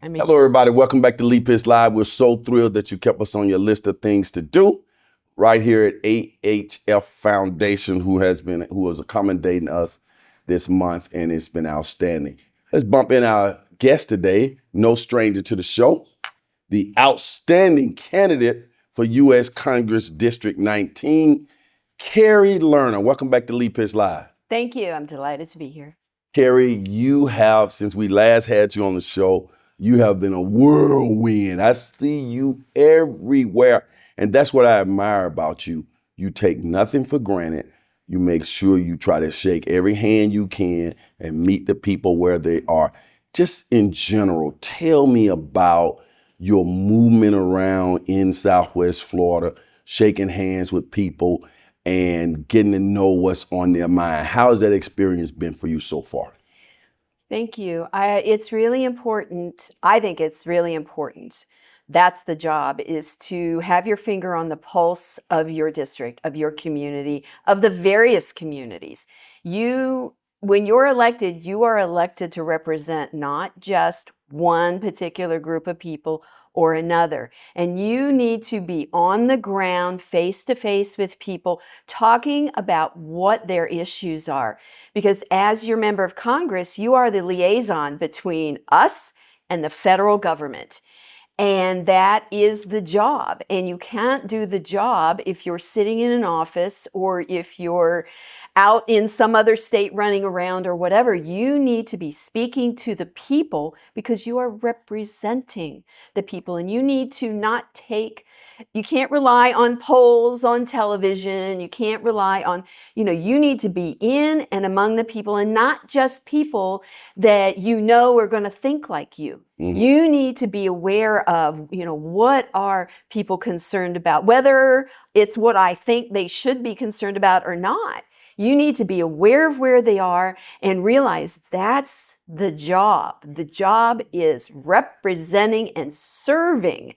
Hello, everybody. Welcome back to Leap Is Live. We're so thrilled that you kept us on your list of things to do right here at AHF Foundation, who is accommodating us this month, and it's been outstanding. Let's bump in our guest today, no stranger to the show, the outstanding candidate for U.S. Congress District 19, Kari Lerner. Welcome back to Leap Is Live. Thank you. I'm delighted to be here. Kari, you have, since we last had you on the show, you have been a whirlwind. I see you everywhere. And that's what I admire about you. You take nothing for granted. You make sure you try to shake every hand you can and meet the people where they are. Just in general, tell me about your movement around in Southwest Florida, shaking hands with people and getting to know what's on their mind. How has that experience been for you so far? Thank you. It's really important. I think it's really important. That's the job, is to have your finger on the pulse of your district, of your community, of the various communities. When you're elected, you are elected to represent not just one particular group of people or another. And you need to be on the ground, face to face with people, talking about what their issues are. Because as your member of Congress, you are the liaison between us and the federal government. And that is the job. And you can't do the job if you're sitting in an office or if you're out in some other state running around or whatever. You need to be speaking to the people because you are representing the people, and you need to you can't rely on polls on television. You can't rely on, you need to be in and among the people, and not just people that are going to think like you. Mm-hmm. You need to be aware of, what are people concerned about, whether it's what I think they should be concerned about or not. You need to be aware of where they are and realize that's the job. The job is representing and serving.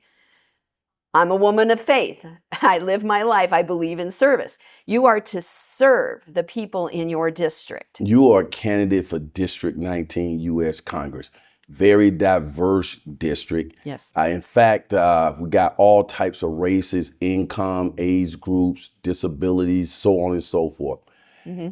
I'm a woman of faith. I live my life. I believe in service. You are to serve the people in your district. You are a candidate for District 19 U.S. Congress. Very diverse district. Yes. In fact, we got all types of races, income, age groups, disabilities, so on and so forth. Mm-hmm.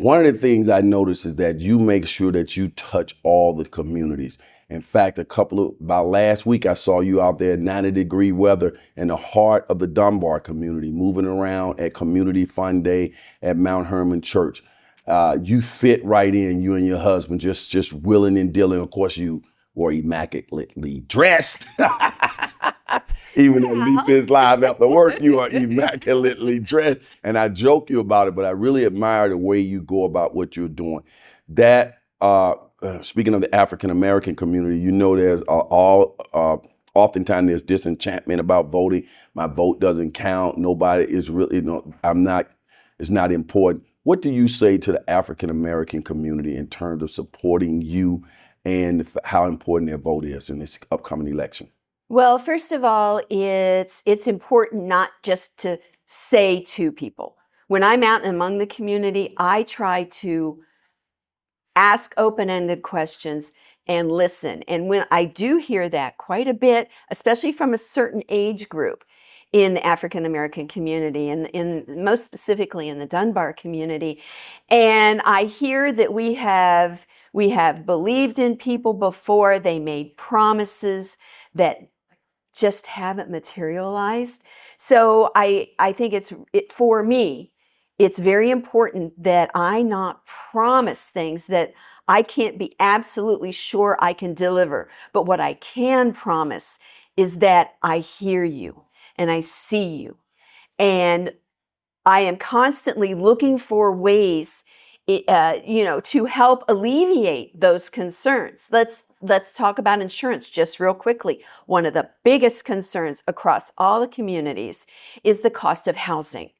One of the things I noticed is that you make sure that you touch all the communities. In fact, about last week, I saw you out there in 90-degree weather in the heart of the Dunbar community, moving around at Community Fun Day at Mount Hermon Church. You fit right in, you and your husband, just willing and dealing. Of course, you were immaculately dressed. Even at Leap Is Live after work, you are immaculately dressed. And I joke you about it, but I really admire the way you go about what you're doing. That, speaking of the African-American community, there's oftentimes there's disenchantment about voting. My vote doesn't count. Nobody is really, it's not important. What do you say to the African-American community in terms of supporting you and how important their vote is in this upcoming election? Well, first of all, it's important not just to say to people. When I'm out among the community, I try to ask open-ended questions and listen. And when I do hear that quite a bit, especially from a certain age group in the African-American community, and most specifically in the Dunbar community, and I hear that we have believed in people before, they made promises that just haven't materialized. So I think for me, it's very important that I not promise things that I can't be absolutely sure I can deliver. But what I can promise is that I hear you and I see you. And I am constantly looking for ways to help alleviate those concerns. Let's talk about insurance just real quickly. One of the biggest concerns across all the communities is the cost of housing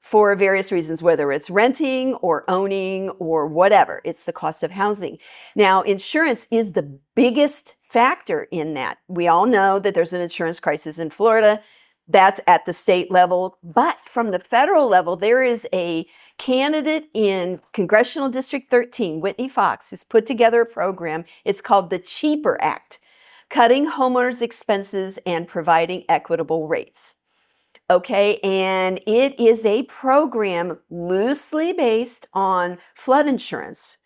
for various reasons, whether it's renting or owning or whatever. It's the cost of housing. Now, insurance is the biggest factor in that. We all know that there's an insurance crisis in Florida. That's at the state level. But from the federal level, there is a candidate in Congressional District 13, Whitney Fox, who's put together a program. It's called the Cheaper Act. cutting homeowners' expenses and providing equitable rates. Okay, and it is a program loosely based on flood insurance.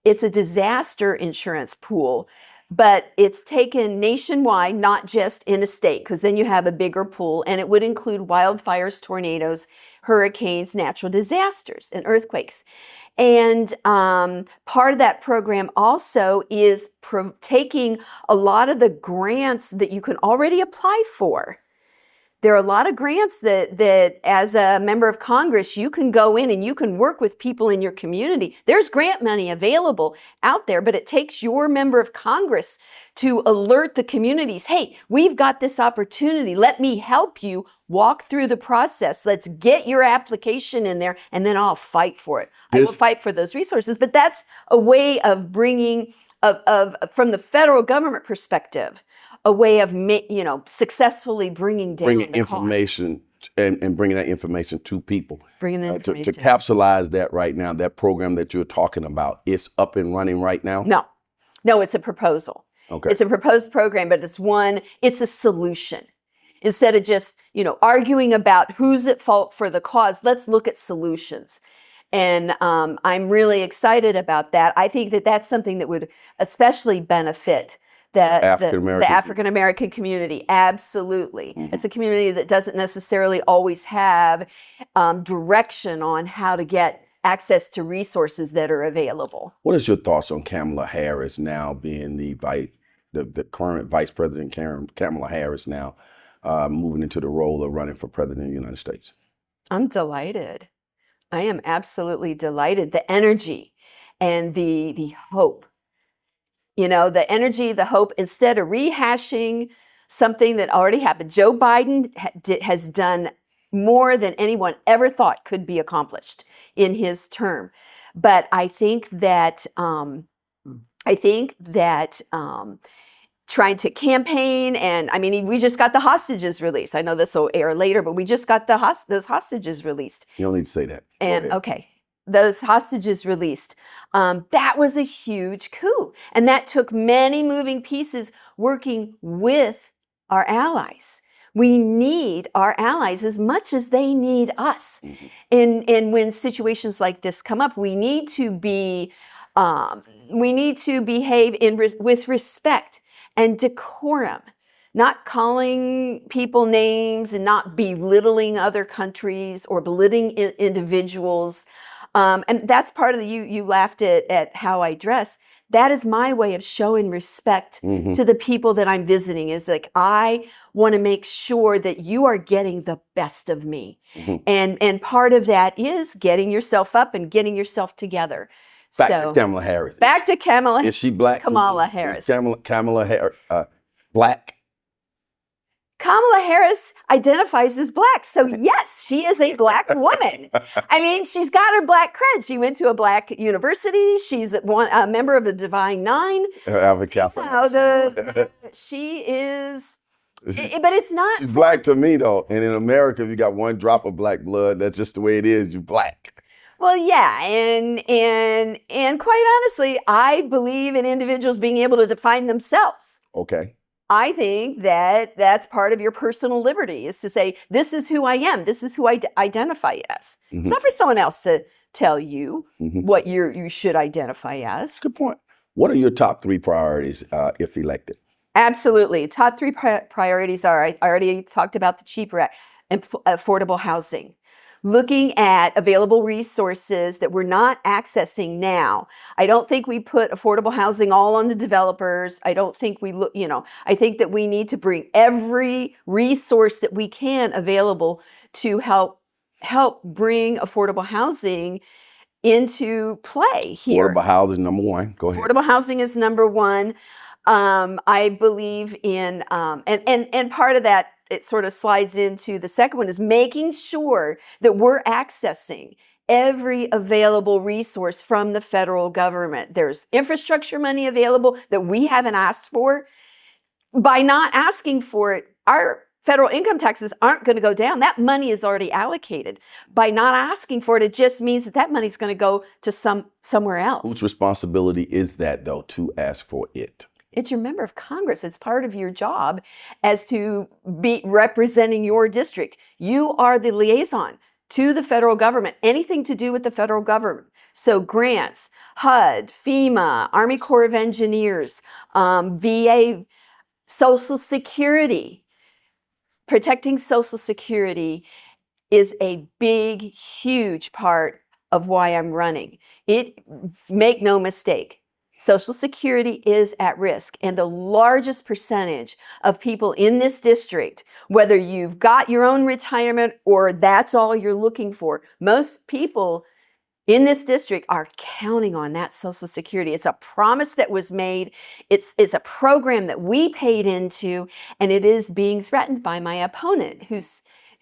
It's a disaster insurance pool, but it's taken nationwide, not just in a state, because then you have a bigger pool, and it would include wildfires, tornadoes, hurricanes, natural disasters, and earthquakes. And part of that program also is taking a lot of the grants that you can already apply for. There are a lot of grants that as a member of Congress, you can go in and you can work with people in your community. There's grant money available out there, but it takes your member of Congress to alert the communities, hey, we've got this opportunity. Let me help you walk through the process. Let's get your application in there, and then I'll fight for it. I will fight for those resources. But that's a way of bringing, from the federal government perspective, a way of, successfully bringing down the information and bringing that information to people. Bringing the information. To capsulize that right now, that program that you're talking about, it's up and running right now? No, it's a proposal. Okay. It's a proposed program, but it's a solution. Instead of just, arguing about who's at fault for the cause, let's look at solutions. And I'm really excited about that. I think that that's something that would especially benefit the African-American community. Absolutely. Mm-hmm. It's a community that doesn't necessarily always have direction on how to get access to resources that are available. What is your thoughts on Kamala Harris now being the current Vice President Kamala Harris now moving into the role of running for President of the United States? I'm delighted. I am absolutely delighted. The energy and the hope. The energy, the hope, instead of rehashing something that already happened. Joe Biden has done more than anyone ever thought could be accomplished in his term. But I think that trying to campaign, and we just got the hostages released. I know this will air later, but we just got those hostages released. You don't need to say that. And okay. Those hostages released. That was a huge coup. And that took many moving pieces working with our allies. We need our allies as much as they need us. Mm-hmm. And when situations like this come up, we need to behave with respect and decorum, not calling people names and not belittling other countries or belittling individuals. And that's part of you laughed at how I dress. That is my way of showing respect mm-hmm. to the people that I'm visiting. Is like, I want to make sure that you are getting the best of me. Mm-hmm. And part of that is getting yourself up and getting yourself together. Back to Kamala Harris. Back to Kamala. Is she black? Kamala Harris. Kamala Harris black? Kamala Harris identifies as black. So yes, she is a black woman. She's got her black cred. She went to a black university. She's a member of the Divine Nine. She is, but it's not. She's black to me though. And in America, if you got one drop of black blood, that's just the way it is. You're black. Well, yeah, and quite honestly, I believe in individuals being able to define themselves. Okay. I think that that's part of your personal liberty, is to say, this is who I am. This is who I identify as. Mm-hmm. It's not for someone else to tell you mm-hmm. what you should identify as. Good point. What are your top 3 priorities if elected? Absolutely. Top 3 priorities are, I already talked about the cheaper affordable housing. Looking at available resources that we're not accessing now. I don't think we put affordable housing all on the developers. I don't think I think that we need to bring every resource that we can available to help bring affordable housing into play here. Affordable housing, number 1. Go ahead. Affordable housing is number 1. I believe in, and part of that, it sort of slides into the second one, is making sure that we're accessing every available resource from the federal government. There's infrastructure money available that we haven't asked for. By not asking for it, our federal income taxes aren't going to go down. That money is already allocated. By not asking for it, it just means that money is going to go to somewhere else. Whose responsibility is that, though, to ask for it? It's your member of Congress. It's part of your job as to be representing your district. You are the liaison to the federal government, anything to do with the federal government. So grants, HUD, FEMA, Army Corps of Engineers, VA, Social Security. Protecting Social Security is a big, huge part of why I'm running. Make no mistake, Social Security is at risk, and the largest percentage of people in this district, whether you've got your own retirement or that's all you're looking for, most people in this district are counting on that Social Security. It's a promise that was made. It's a program that we paid into, and it is being threatened by my opponent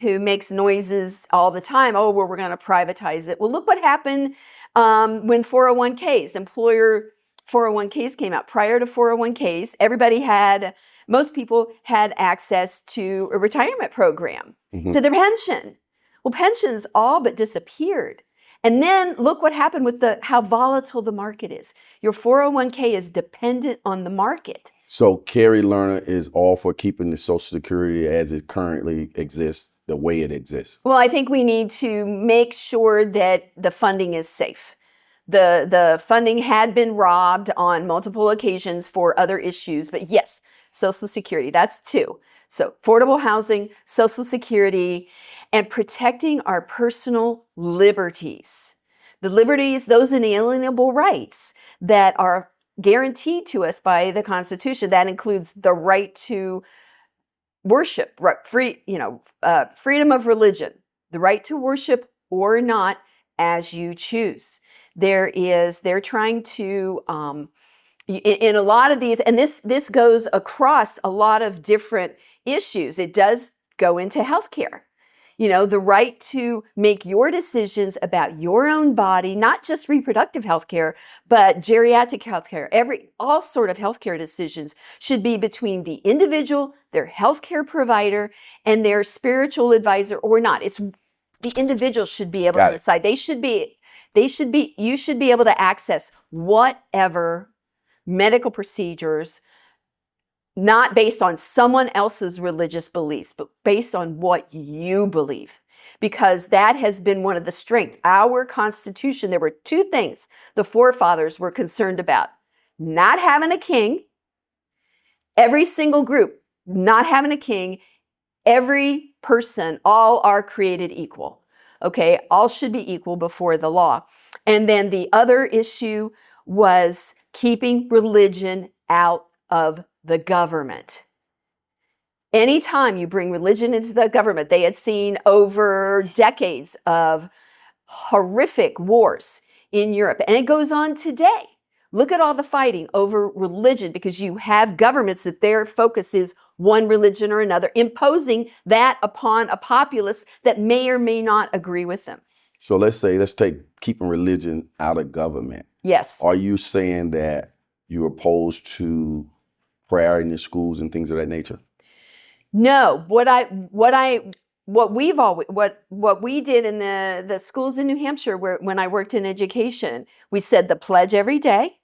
who makes noises all the time. Oh, well, we're going to privatize it. Well, look what happened when 401ks, employer 401ks came out. Prior to 401ks, most people had access to a retirement program, to their pension. Well, pensions all but disappeared. And then look what happened with how volatile the market is. Your 401k is dependent on the market. So Kari Lerner is all for keeping the Social Security as it currently exists, the way it exists. Well, I think we need to make sure that the funding is safe. The funding had been robbed on multiple occasions for other issues, but yes, Social Security, that's two. So affordable housing, Social Security, and protecting our personal liberties. The liberties, those inalienable rights that are guaranteed to us by the Constitution. That includes the right to worship, freedom of religion, the right to worship or not as you choose. They're trying to, in a lot of these, and this goes across a lot of different issues. It does go into healthcare. The right to make your decisions about your own body, not just reproductive healthcare, but geriatric healthcare. All sort of healthcare decisions should be between the individual, their healthcare provider, and their spiritual advisor or not. It's the individual should be able to decide. You should be able to access whatever medical procedures, not based on someone else's religious beliefs, but based on what you believe. Because that has been one of the strengths. Our Constitution, there were two things the forefathers were concerned about. Not having a king, every single group, not having a king, every person, all are created equal. Okay, all should be equal before the law. And then the other issue was keeping religion out of the government. Anytime you bring religion into the government, they had seen over decades of horrific wars in Europe, and it goes on today. Look at all the fighting over religion because you have governments that their focus is one religion or another, imposing that upon a populace that may or may not agree with them. So let's take keeping religion out of government. Yes. Are you saying that you're opposed to prayer in the schools and things of that nature? No. What we did in the schools in New Hampshire, when I worked in education, we said the pledge every day,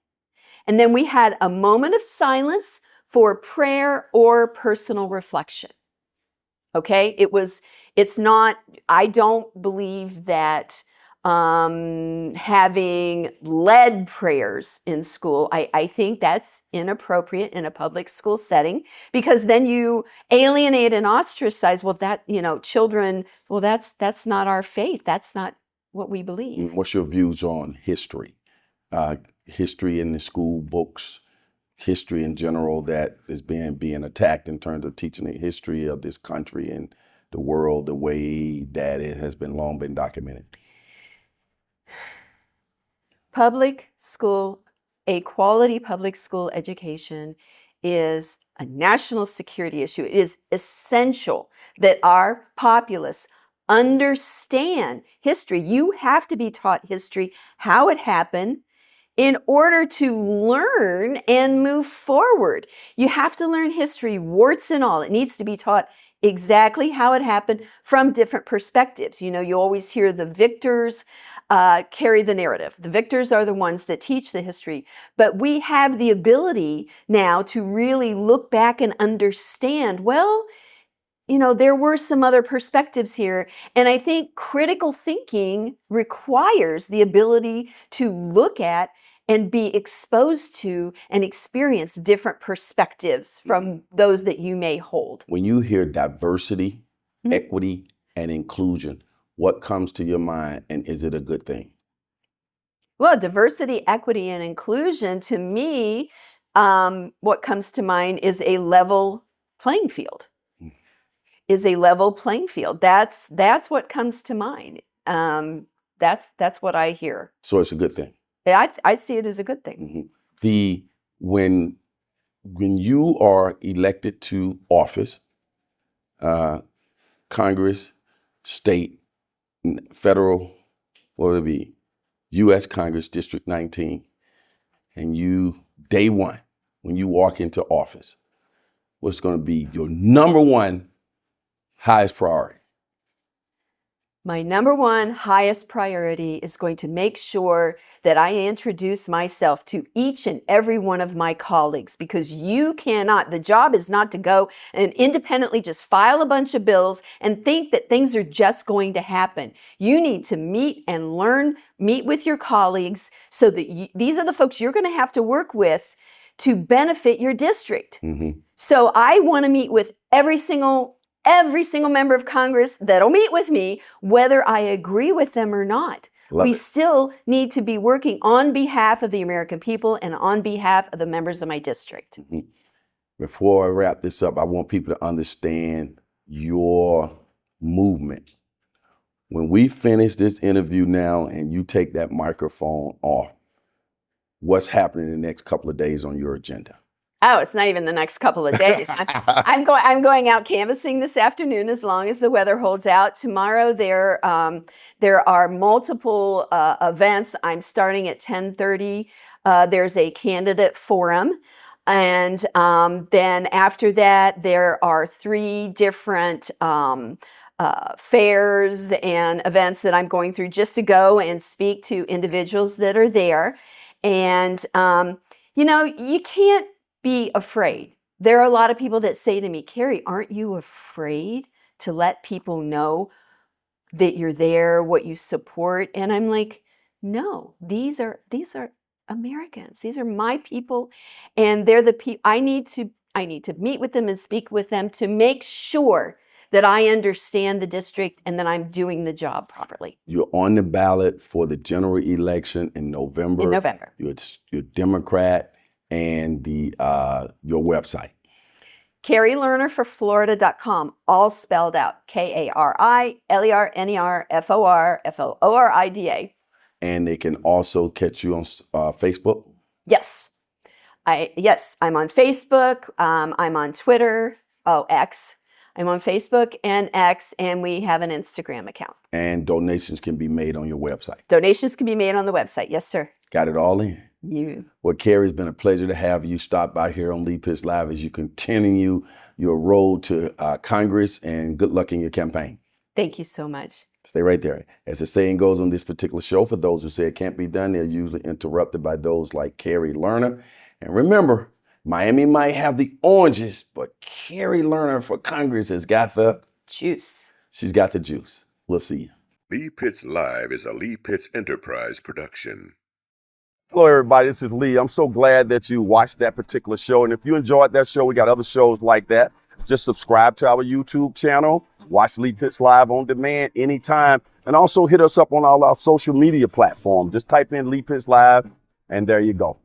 and then we had a moment of silence for prayer or personal reflection. Okay, I don't believe that having led prayers in school, I think that's inappropriate in a public school setting because then you alienate and ostracize, children, that's not our faith. That's not what we believe. What's your views on history? History in the school books, history in general that is being attacked in terms of teaching the history of this country and the world the way that it has been long been documented. A quality public school education is a national security issue. It is essential that our populace understand history. You have to be taught history, how it happened, in order to learn and move forward. You have to learn history, warts and all. It needs to be taught exactly how it happened from different perspectives. You always hear the victors carry the narrative. The victors are the ones that teach the history. But we have the ability now to really look back and understand, well, there were some other perspectives here. And I think critical thinking requires the ability to look at and be exposed to and experience different perspectives from those that you may hold. When you hear diversity, equity, and inclusion, what comes to your mind, and is it a good thing? Well, diversity, equity, and inclusion, to me, what comes to mind is a level playing field. Is a level playing field. That's what comes to mind. That's what I hear. So it's a good thing. I see it as a good thing. When you are elected to office, Congress, state, federal, what would it be? U.S. Congress, District 19, and you, day one, when you walk into office, what's going to be your number one highest priority? My number one highest priority is going to make sure that I introduce myself to each and every one of my colleagues, because the job is not to go and independently just file a bunch of bills and think that things are just going to happen. You need to meet and learn, meet with your colleagues so that these are the folks you're going to have to work with to benefit your district. So I want to meet with every single member of Congress that'll meet with me, whether I agree with them or not. We still need to be working on behalf of the American people and on behalf of the members of my district. Before I wrap this up, I want people to understand your movement. When we finish this interview now and you take that microphone off, what's happening in the next couple of days on your agenda? Oh, it's not even the next couple of days. I'm going out canvassing this afternoon as long as the weather holds out. Tomorrow there are multiple events. I'm starting at 10:30. There's a candidate forum. And then after that, there are 3 different fairs and events that I'm going through just to go and speak to individuals that are there. And, you can't be afraid. There are a lot of people that say to me, Kari, aren't you afraid to let people know that you're there, what you support? And I'm like, no, these are Americans. These are my people, and they're the people I need to meet with them and speak with them to make sure that I understand the district and that I'm doing the job properly. You're on the ballot for the general election in November. You're Democrat. And your website. KariLernerforFlorida.com, all spelled out. KariLernerForFlorida. And they can also catch you on Facebook? Yes. I'm on Facebook. I'm on Twitter. X. I'm on Facebook and X, and we have an Instagram account. And donations can be made on your website? Donations can be made on the website. Yes, sir. Got it all in? You. Well, Kari, it's been a pleasure to have you stop by here on Lead Pitch Live as you continue your road to Congress, and good luck in your campaign. Thank you so much. Stay right there. As the saying goes on this particular show, for those who say it can't be done, they're usually interrupted by those like Kari Lerner. And remember, Miami might have the oranges, but Kari Lerner for Congress has got the juice. She's got the juice. We'll see you. Lead Pitch Live is a Lead Pitch Enterprise production. Hello, everybody. This is Lee. I'm so glad that you watched that particular show. And if you enjoyed that show, we got other shows like that. Just subscribe to our YouTube channel. Watch Lead Pitch Live on demand anytime. And also hit us up on all our social media platforms. Just type in Lead Pitch Live, and there you go.